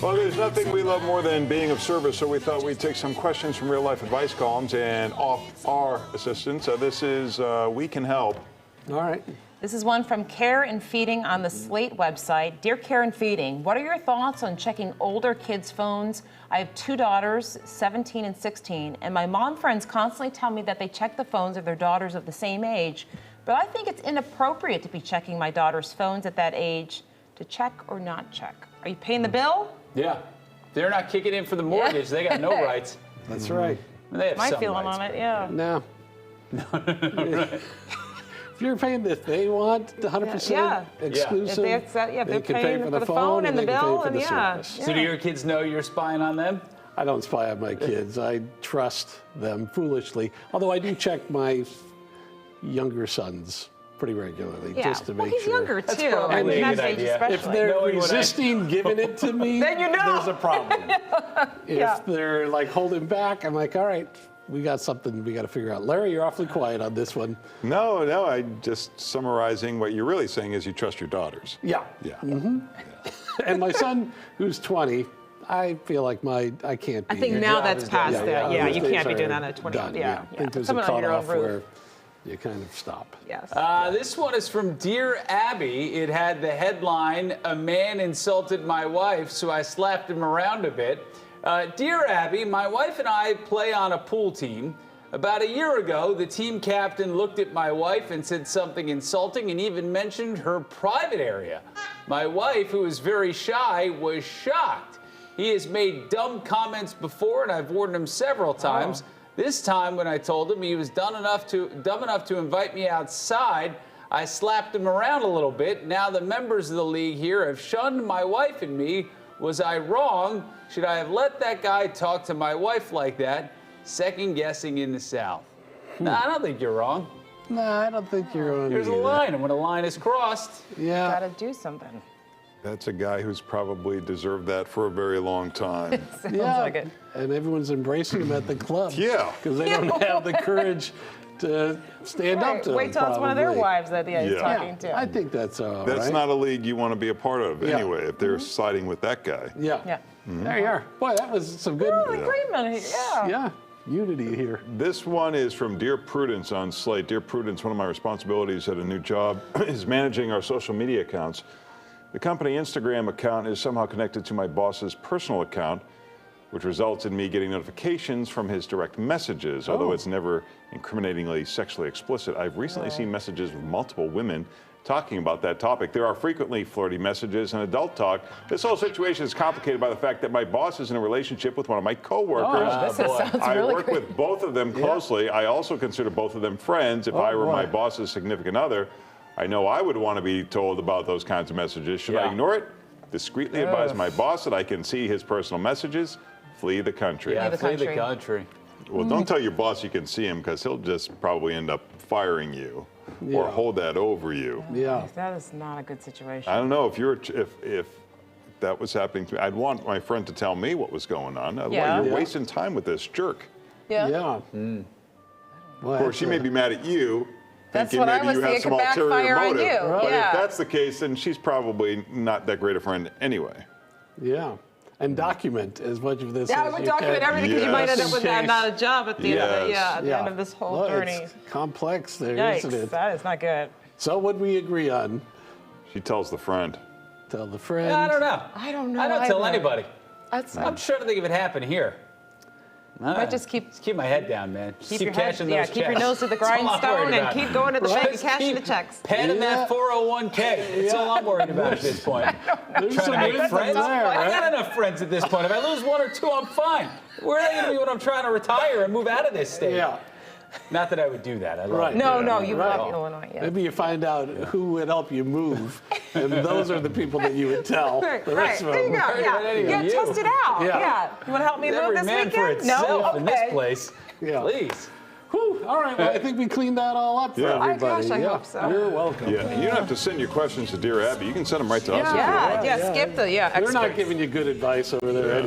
Well, there's nothing we love more than being of service, so we thought we'd take some questions from real-life advice columns and off our assistants. This is We Can Help. All right. This is one from Care and Feeding on the Slate website. Dear Care and Feeding, what are your thoughts on checking older kids' phones? I have two daughters, 17 and 16, and my mom friends constantly tell me that they check the phones of their daughters of the same age, but I think it's inappropriate to be checking my daughter's phones at that age. To check or not check? Are you paying the bill? Yeah. They're not kicking in for the mortgage. They got no rights. That's right. They have My some feeling rights, on it, yeah. No. If you're paying this, they want 100% Yeah. exclusive. If they're they can paying pay for the the phone and the they can pay bill, for and the yeah. service. So do your kids know you're spying on them? I don't spy on my kids. I trust them foolishly. Although I do check my younger sons pretty regularly just to well, make he's sure. younger That's too. probably I mean, a that's good age idea. especially. If they're Knowing what I- resisting giving it to me, Then you know. there's a problem. Yeah. If they're like holding back, I'm like, all right, we got something we got to figure out. Larry, you're awfully quiet on this one. No, I just summarizing what you're really saying is you trust your daughters. Yeah. Yeah. And my son, who's 20, I feel like I can't be. I think your now job that's is past done. that. Yeah, those you days can't be doing are that at 20. done. Yeah, I think there's Someone a on your own cutoff roof. where you kind of stop. Yes. This one is from Dear Abby. It had the headline, "A man insulted my wife, so I slapped him around a bit." Dear Abby, my wife and I play on a pool team. About a year ago, the team captain looked at my wife and said something insulting and even mentioned her private area. My wife, who is very shy, was shocked. He has made dumb comments before, and I've warned him several times. This time, when I told him he was dumb enough to invite me outside, I slapped him around a little bit. Now the members of the league here have shunned my wife and me. Was I wrong? Should I have let that guy talk to my wife like that? Second guessing in the South. No, I don't think you're wrong. No, I don't think you're on. There's a line, and when a line is crossed, Yeah. Gotta do something. That's a guy who's probably deserved that for a very long time. Sounds Yeah. like it. And everyone's embracing him at the club. Yeah. Because they don't have the courage to stand up Right. to him. Wait till it's one of their probably. wives that he's Yeah. talking to. I think that's all That's right. not a league you want to be a part of Yeah. anyway, if they're siding with that guy. Yeah. Yeah. There you are. Boy, that was some good. Oh, agreement. Yeah. Yeah. Unity here. This one is from Dear Prudence on Slate. Dear Prudence, one of my responsibilities at a new job is managing our social media accounts. The company Instagram account is somehow connected to my boss's personal account, which results in me getting notifications from his direct messages, although it's never incriminatingly sexually explicit. I've recently seen messages with multiple women talking about that topic. There are frequently flirty messages and adult talk. This whole situation is complicated by the fact that my boss is in a relationship with one of my coworkers. Sounds I really work great. with both of them closely. I also consider both of them friends. If I were boy. my boss's significant other, I know I would want to be told about those kinds of messages. Should I Yeah. ignore it? Discreetly advise my boss that I can see his personal messages. Flee the country. yeah, the flee the country. country. Well, don't tell your boss you can see him because he'll just probably end up firing you or Yeah. hold that over you. Yeah. That is not a good situation. I don't know if that was happening to me. I'd want my friend to tell me what was going on. Yeah. You're Yeah. wasting time with this jerk. Yeah. Yeah. Well, Of course, she may be mad at you, That's thinking what I maybe was you have thinking. some It could ulterior backfire on motive. you. But Yeah. if that's the case, then she's probably not that great a friend anyway. Yeah. And document as much of this Yeah, I as would you document can. everything because you might end up Yes. with In case. not a job at the end of Yes. the, at the end of this whole Well, journey. It's complex there, Yikes, not it? that is not good. So what we agree on? She tells the friend. Tell the friend. I don't know. I don't know. I don't tell either. anybody. That's I'm trying to think if it happened here. might just keep Keep my head down, man. Just keep keep your head, cashing yeah, those keep your checks. nose to the That's all I'm grindstone worried and about. keep going to the bank and Just cashing the keep checks. Padding Yeah. that 401k. That's all I'm worried about at this point. There's Trying some to make wisdom friends. there, I right? got enough friends at this point. If I lose one or two, I'm fine. Where are they going to be when I'm trying to retire and move out of this state? Yeah. Not that I would do that. I love Right. it. No, no, you Right. love Illinois. Yeah. Maybe you find out who would help you move, and those are the people that you would tell. Right, The right. rest of There you them. go. Right, Yeah, right, yeah, you. test it out. Yeah. Yeah. You want to help me move Every this man weekend? for itself No. in this Okay. place. Yeah. Please. Whew. All right. Well, I think we cleaned that all up for Yeah. I everybody. gosh, I Yeah. hope so. You're welcome. Yeah, and you don't have to send your questions to Dear Abby. You can send them right to us. if you want. Yeah, skip the They're experts. not giving you good advice over there.